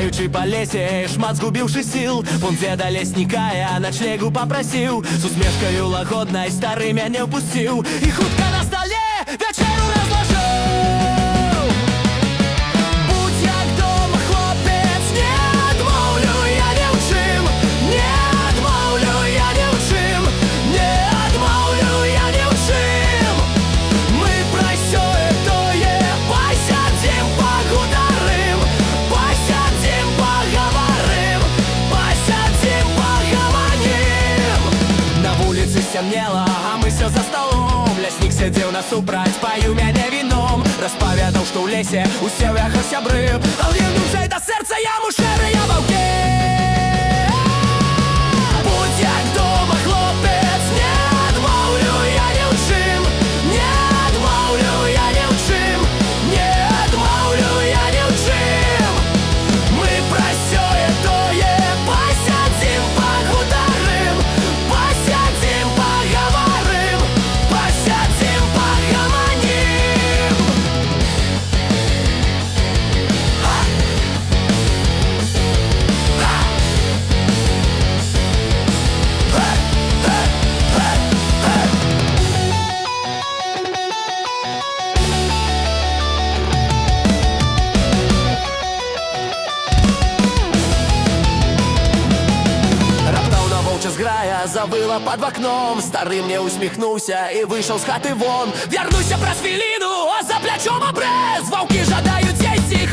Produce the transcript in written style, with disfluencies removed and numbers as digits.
Гуляючы па лесе, шмат згубіўшы сіл, пункт дзеда лесніка я начлегу папрасіў. З усмешкаю лагоднай стары мяне ўпусціў і хутка на стале вячэру разлажыў. Будь як дома, хлопец, не адмоўлю я ні ў чым, не адмоўлю я ні ў чым, не адмоўлю я ні ў чым. Мы пра сёе тое пасядзім, пагутарым, пасядзім, пагаварым, пасядзім, пагаманім. На вуліцы сцямнела, а мы всё за столом. Ляснік сядзеў насупраць, паю мяне віном. Распавядаў, што ў лесе усе ў яго сябры, а ў ім дужэй да сэрца яму шэрыя ваўкі. Будь як дома, хлопец, не адмоўлю я ні ў чым, не адмоўлю я ні ў чым, не адмоўлю я ні ў чым. Мы пра сёе тое пасядзім, пагутарым, пасядзім, пагаварым, пасядзім, пагаманім. Раптоўна воўча зграя завыла пад вакном. Стары мне усміхнуўся і выйшаў з хаты вон. Вярнуся праз хвіліну, а за плячом абрэз. Ваўкі жадаюць з'есці